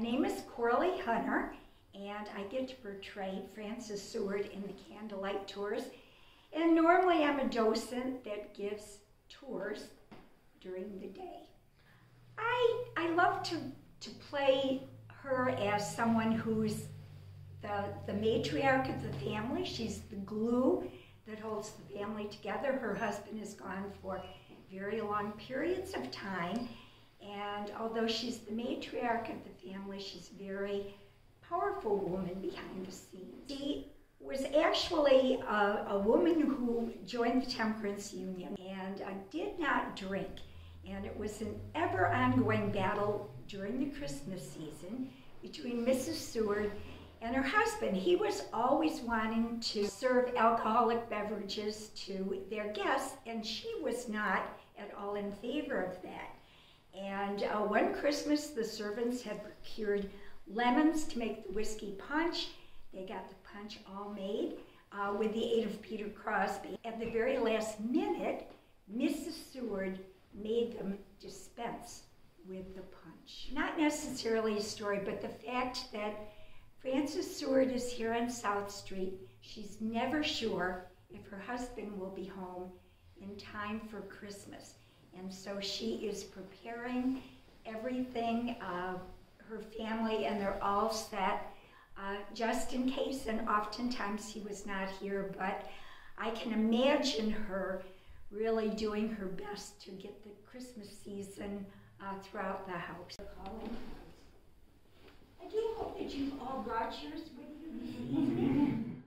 name is Coralie Hunter, and I get to portray Frances Seward in the Candlelight tours. And normally I'm a docent that gives tours during the day. I love to play her as someone who's the matriarch of the family. She's the glue that holds the family together. Her husband is gone for very long periods of time, and although she's the matriarch of the family, she's a very powerful woman behind the scenes. She was actually a woman who joined the Temperance Union and did not drink. And it was an ever ongoing battle during the Christmas season between Mrs. Seward and her husband. He was always wanting to serve alcoholic beverages to their guests, and she was not at all in favor of that. And one Christmas, the servants had procured lemons to make the whiskey punch. They got the punch all made with the aid of Peter Crosby. At the very last minute, Mrs. Seward made them dispense with the punch. Not necessarily a story, but the fact that Frances Seward is here on South Street. She's never sure if her husband will be home in time for Christmas. And so she is preparing everything, her family, and they're all set just in case, and oftentimes he was not here, but I can imagine her really doing her best to get the Christmas season throughout the house. I do hope that you've all brought yours with you this evening.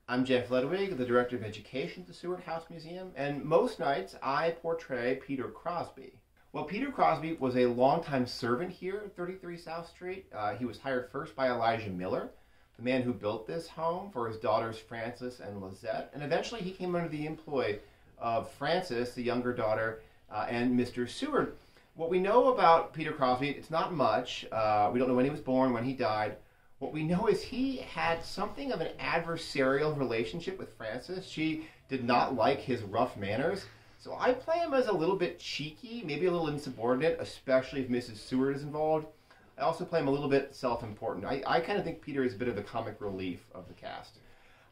I'm Jeff Ledwig, the Director of Education at the Seward House Museum, and most nights I portray Peter Crosby. Well, Peter Crosby was a longtime servant here at 33 South Street. He was hired first by Elijah Miller, the man who built this home for his daughters Frances and Lizette, and eventually he came under the employ of Frances, the younger daughter, and Mr. Seward. What we know about Peter Crosby, it's not much. We don't know when he was born, when he died. What we know is he had something of an adversarial relationship with Frances. She did not like his rough manners. So I play him as a little bit cheeky, maybe a little insubordinate, especially if Mrs. Seward is involved. I also play him a little bit self-important. I kind of think Peter is a bit of the comic relief of the cast.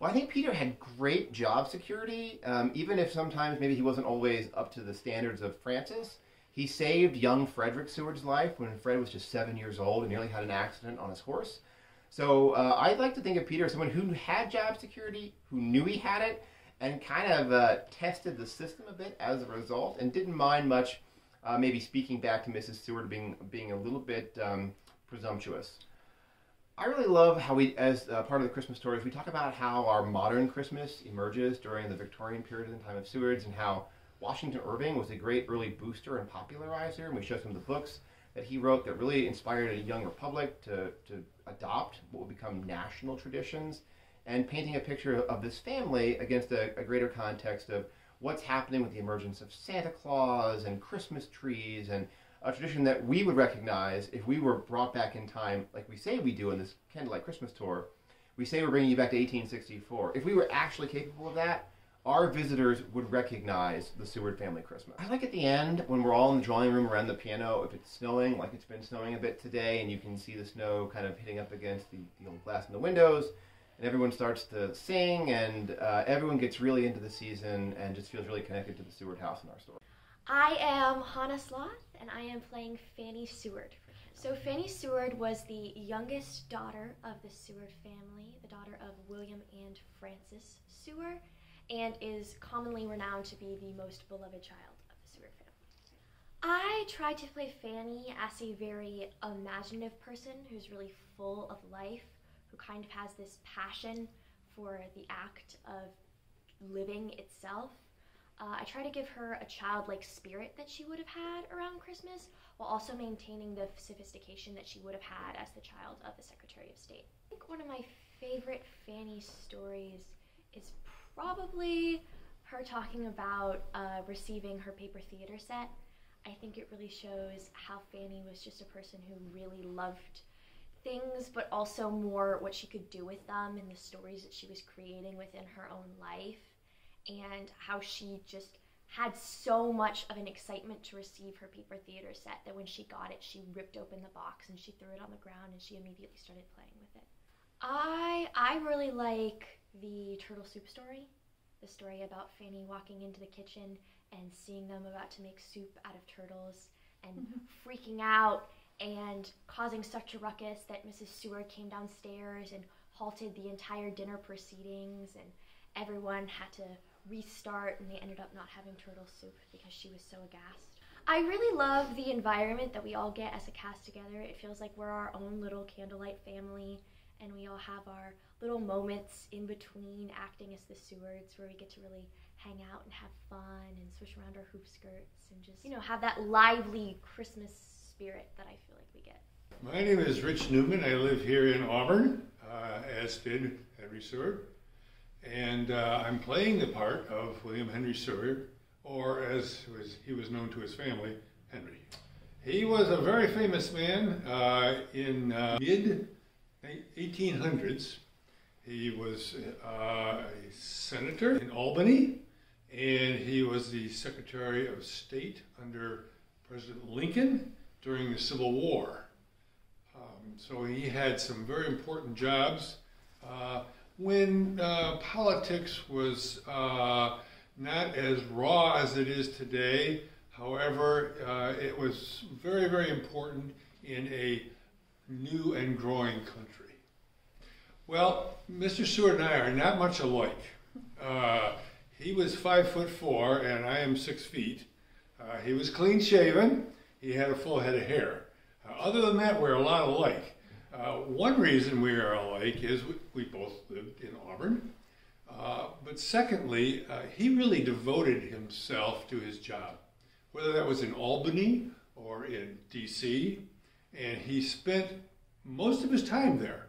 Well, I think Peter had great job security, even if sometimes maybe he wasn't always up to the standards of Frances. He saved young Frederick Seward's life when Fred was just 7 years old and nearly had an accident on his horse. So I'd like to think of Peter as someone who had job security, who knew he had it, and kind of tested the system a bit as a result, and didn't mind much maybe speaking back to Mrs. Seward being a little bit presumptuous. I really love how we, as part of the Christmas stories, we talk about how our modern Christmas emerges during the Victorian period in the time of Seward's, and how Washington Irving was a great early booster and popularizer, and we show some of the books that he wrote that really inspired a young republic to adopt what would become national traditions, and painting a picture of this family against a greater context of what's happening with the emergence of Santa Claus and Christmas trees, and a tradition that we would recognize if we were brought back in time, like we say we do in this Candlelight Christmas tour. We say we're bringing you back to 1864. If we were actually capable of that, our visitors would recognize the Seward family Christmas. I like at the end, when we're all in the drawing room around the piano, if it's snowing, like it's been snowing a bit today, and you can see the snow kind of hitting up against the old glass in the windows, and everyone starts to sing, and everyone gets really into the season and just feels really connected to the Seward house in our story. I am Hannah Sloth, and I am playing Fanny Seward. So Fanny Seward was the youngest daughter of the Seward family, the daughter of William and Frances Seward, and is commonly renowned to be the most beloved child of the Seward family. I tried to play Fanny as a very imaginative person who's really full of life, who kind of has this passion for the act of living itself. I try to give her a childlike spirit that she would have had around Christmas, while also maintaining the sophistication that she would have had as the child of the Secretary of State. I think one of my favorite Fanny stories is probably her talking about receiving her paper theater set. I think it really shows how Fanny was just a person who really loved things, but also more what she could do with them and the stories that she was creating within her own life, and how she just had so much of an excitement to receive her paper theater set that when she got it, she ripped open the box and she threw it on the ground and she immediately started playing with it. I really like the turtle soup story, the story about Fanny walking into the kitchen and seeing them about to make soup out of turtles and freaking out and causing such a ruckus that Mrs. Seward came downstairs and halted the entire dinner proceedings, and everyone had to restart, and they ended up not having turtle soup because she was so aghast. I really love the environment that we all get as a cast together. It feels like we're our own little Candlelight family, and we all have our little moments in between acting as the Sewards where we get to really hang out and have fun and swish around our hoop skirts and just, have that lively Christmas spirit that I feel like we get. My name is Rich Newman. I live here in Auburn, as did Henry Seward. And I'm playing the part of William Henry Seward, or as he was known to his family, Henry. He was a very famous man in mid-1800s. He was a senator in Albany, and he was the Secretary of State under President Lincoln during the Civil War. So he had some very important jobs. When politics was not as raw as it is today, however, it was very, very important in a new and growing country. Well, Mr. Seward and I are not much alike. He was 5'4" and I am 6 feet. He was clean shaven. He had a full head of hair. Other than that, we're a lot alike. One reason we are alike is we both lived in Auburn. But secondly, he really devoted himself to his job, whether that was in Albany or in D.C., and he spent most of his time there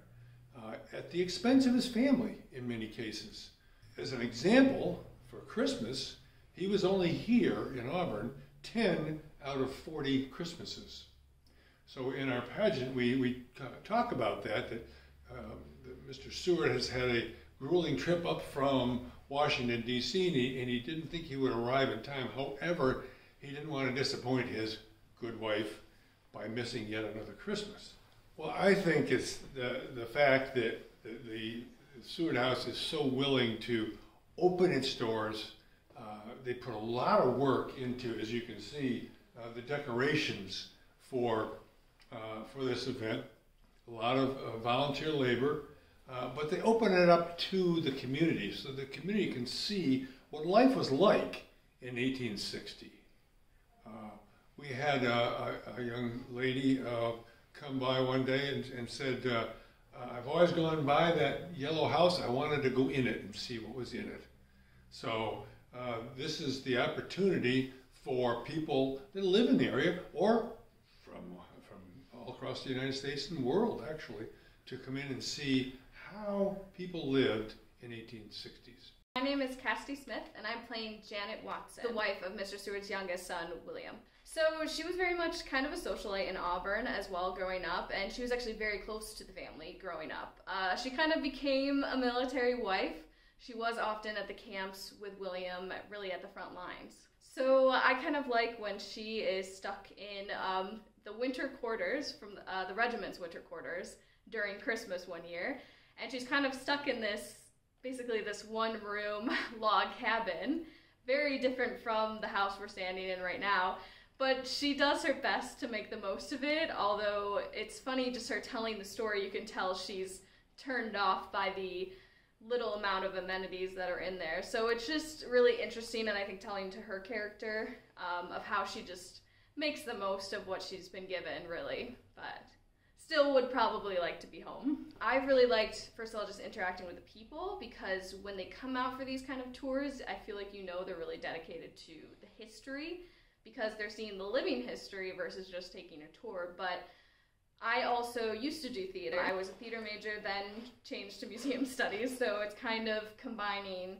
at the expense of his family in many cases. As an example, for Christmas, he was only here in Auburn 10 out of 40 Christmases. So in our pageant, we talk about that Mr. Seward has had a grueling trip up from Washington, D.C., and he didn't think he would arrive in time. However, he didn't want to disappoint his good wife by missing yet another Christmas. Well, I think it's the fact that the Seward House is so willing to open its doors. They put a lot of work into, as you can see, the decorations for this event. A lot of volunteer labor, but they open it up to the community so the community can see what life was like in 1860. We had a young lady come by one day and said, I've always gone by that yellow house. I wanted to go in it and see what was in it. So this is the opportunity for people that live in the area or from all across the United States and the world, actually, to come in and see how people lived in 1860s. My name is Cassie Smith, and I'm playing Janet Watson, the wife of Mr. Seward's youngest son, William. So she was very much kind of a socialite in Auburn as well growing up, and she was actually very close to the family growing up. She kind of became a military wife. She was often at the camps with William, really at the front lines. So I kind of like when she is stuck in the winter quarters, from the regiment's winter quarters during Christmas one year, and she's kind of stuck in this, basically this one-room log cabin, very different from the house we're standing in right now, but she does her best to make the most of it, although it's funny just her telling the story, you can tell she's turned off by the little amount of amenities that are in there. So it's just really interesting, and I think telling to her character of how she just makes the most of what she's been given, really, but still would probably like to be home. I've really liked, first of all, just interacting with the people, because when they come out for these kind of tours, I feel like they're really dedicated to the history, because they're seeing the living history versus just taking a tour. But I also used to do theater. I was a theater major, then changed to museum studies, so it's kind of combining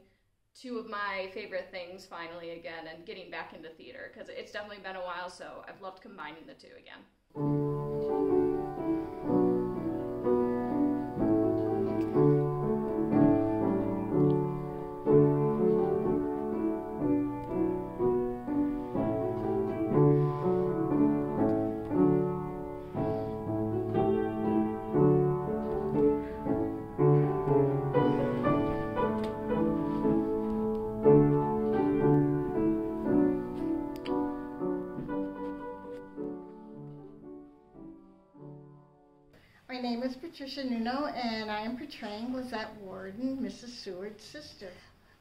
two of my favorite things finally again and getting back into theater, because it's definitely been a while, so I've loved combining the two again. My name is Patricia Nuno, and I am portraying Lizette Warden, Mrs. Seward's sister.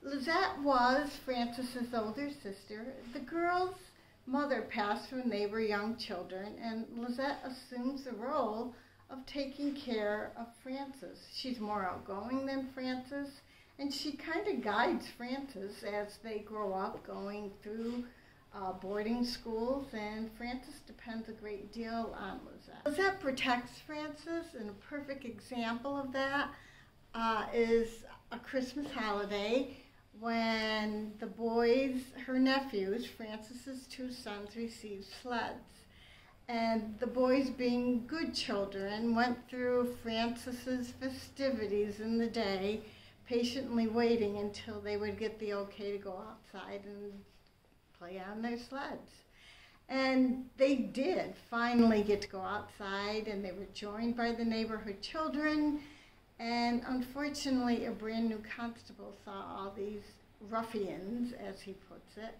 Lizette was Frances's older sister. The girls' mother passed when they were young children, and Lizette assumes the role of taking care of Frances. She's more outgoing than Frances, and she kind of guides Frances as they grow up, going through boarding schools, and Frances depends a great deal on Lizette. Lizette protects Frances, and a perfect example of that is a Christmas holiday when the boys, her nephews, Frances's 2 sons, received sleds. And the boys, being good children, went through Frances's festivities in the day, patiently waiting until they would get the okay to go outside and play on their sleds. And they did finally get to go outside, and they were joined by the neighborhood children. And unfortunately, a brand new constable saw all these ruffians, as he puts it,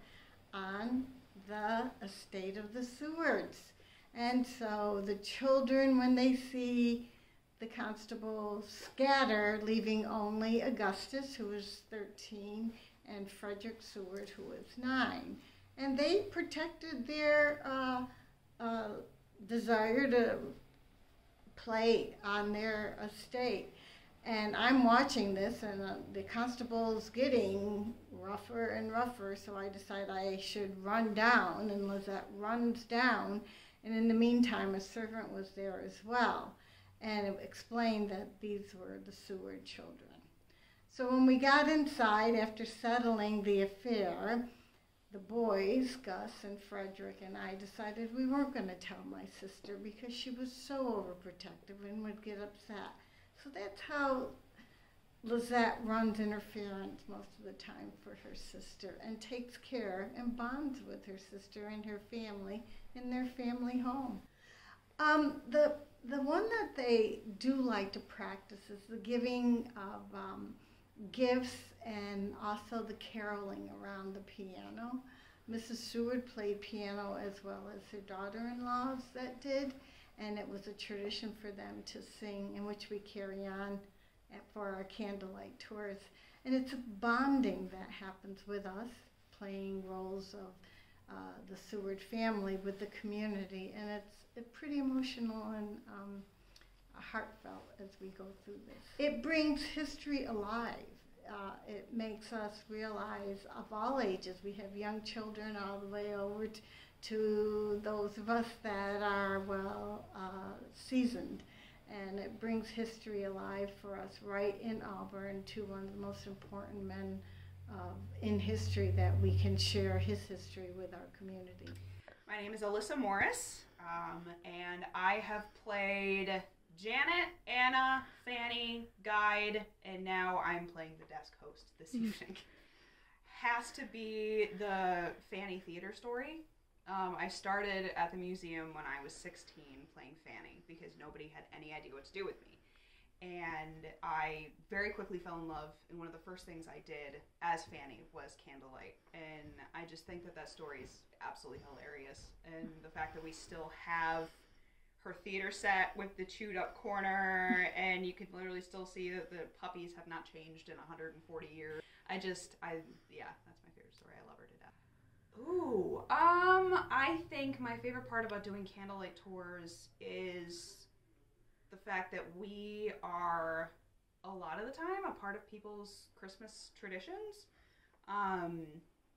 on the estate of the Sewards. And so the children, when they see the constable scatter, leaving only Augustus, who was 13, and Frederick Seward, who was 9. And they protected their desire to play on their estate. And I'm watching this, and the constable's getting rougher and rougher, so I decide I should run down, and Lizette runs down, and in the meantime, a servant was there as well, and it explained that these were the Seward children. So when we got inside, after settling the affair, the boys, Gus and Frederick, and I decided we weren't going to tell my sister because she was so overprotective and would get upset. So that's how Lizette runs interference most of the time for her sister, and takes care and bonds with her sister and her family in their family home. The one that they do like to practice is the giving of gifts, and also the caroling around the piano. Mrs. Seward played piano as well as her daughter-in-laws that did, and it was a tradition for them to sing, in which we carry on for our Candlelight tours. And it's a bonding that happens with us, playing roles of the Seward family with the community, and it's pretty emotional and heartfelt as we go through this. It brings history alive. It makes us realize, of all ages, we have young children all the way over to those of us that are well seasoned, and it brings history alive for us right in Auburn, to one of the most important men in history, that we can share his history with our community. My name is Alyssa Morris, and I have played Janet, Anna, Fanny, Guide, and now I'm playing the desk host this evening. Has to be the Fanny theater story. I started at the museum when I was 16 playing Fanny because nobody had any idea what to do with me. And I very quickly fell in love, and one of the first things I did as Fanny was Candlelight. And I just think that story is absolutely hilarious. And the fact that we still have her theater set with the chewed up corner, and you can literally still see that the puppies have not changed in 140 years. Yeah, that's my favorite story. I love her to death. Ooh, I think my favorite part about doing Candlelight tours is the fact that we are, a lot of the time, a part of people's Christmas traditions. And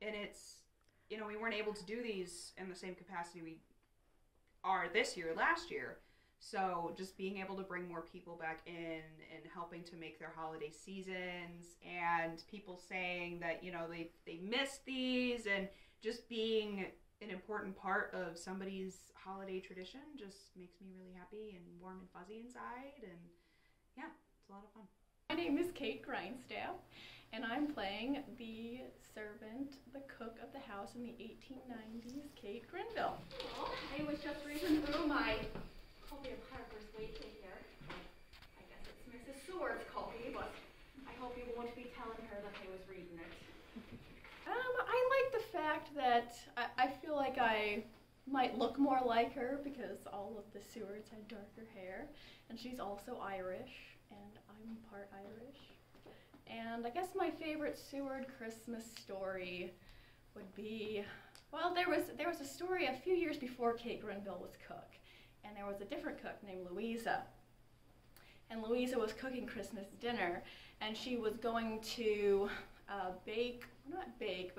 it's, we weren't able to do these in the same capacity we are this year, last year. So just being able to bring more people back in and helping to make their holiday seasons, and people saying that, they missed these, and just being an important part of somebody's holiday tradition just makes me really happy and warm and fuzzy inside, and yeah, it's a lot of fun. My name is Kate Grinestamp, and I'm playing the servant, the cook of the house in the 1890s, Kate Grinville. Well, I was just reading through my copy of Harper's Weekly here. I guess it's Mrs. Seward's copy, but I hope you won't be telling her that I was reading it. I like the fact that I feel like I might look more like her because all of the Sewards had darker hair, and she's also Irish, and I'm part Irish. And I guess my favorite Seward Christmas story would be, well, there was a story a few years before Kate Grenville was cook, and there was a different cook named Louisa. And Louisa was cooking Christmas dinner, and she was going to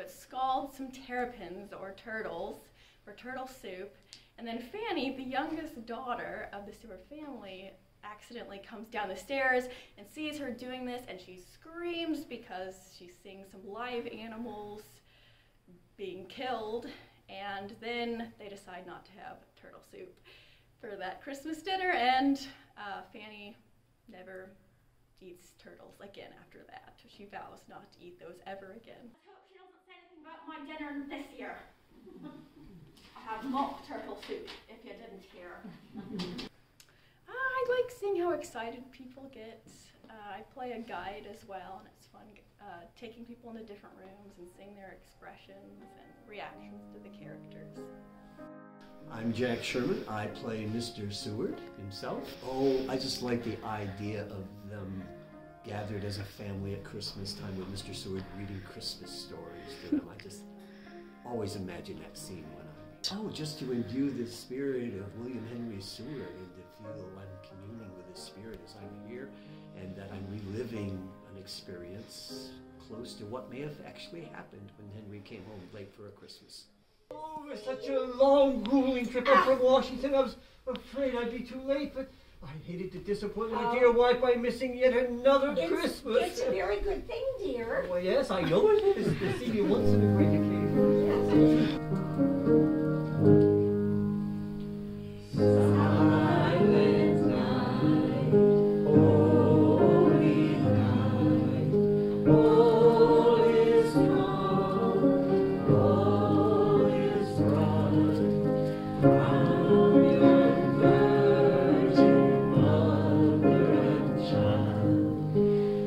scald some terrapins or turtles for turtle soup. And then Fanny, the youngest daughter of the Seward family, accidentally comes down the stairs and sees her doing this, and she screams because she's seeing some live animals being killed. And then they decide not to have turtle soup for that Christmas dinner, and Fanny never eats turtles again after that. She vows not to eat those ever again. I hope she doesn't say anything about my dinner this year. I have mock turtle soup, if you didn't hear. I like seeing how excited people get. I play a guide as well, and it's fun taking people into different rooms and seeing their expressions and reactions to the characters. I'm Jack Sherman. I play Mr. Seward himself. Oh, I just like the idea of them gathered as a family at Christmas time with Mr. Seward reading Christmas stories to them. I just always imagine that scene when just to imbue the spirit of William Henry Seward and to feel I'm communing with his spirit as I'm here, and that I'm reliving an experience close to what may have actually happened when Henry came home late for a Christmas. Oh, it was such a long, grueling trip up from Washington. I was afraid I'd be too late, but I hated to disappoint my dear wife by missing yet another Christmas. It's a very good thing, dear. Well, yes, I know it is to see you once in a great occasion. Yes. Silent night, holy night, all is calm, all is bright. Round your virgin mother and child,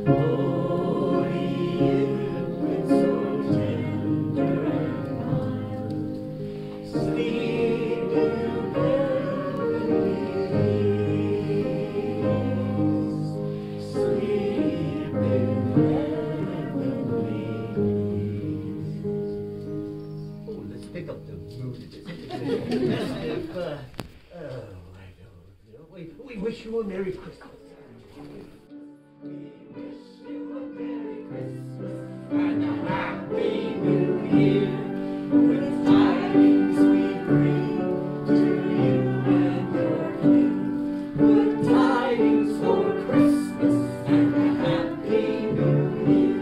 holy infant, so tender and mild, sleep in heavenly peace, sleep in heavenly peace. Oh, let's pick up the mood. We wish you a Merry Christmas. We wish you a Merry Christmas and a Happy New Year. With tidings we bring to you and your kin. Good tidings for Christmas and a Happy New Year.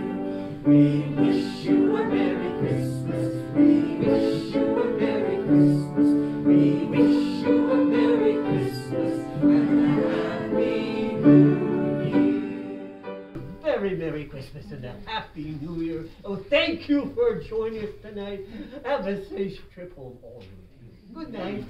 We wish you a Merry Christmas. We wish you a Merry Christmas. We wish you a Merry Christmas and a Happy New Year. Very Merry Christmas and a Happy New Year. Oh, thank you for joining us tonight. Have a safe trip home, all of you. Good night.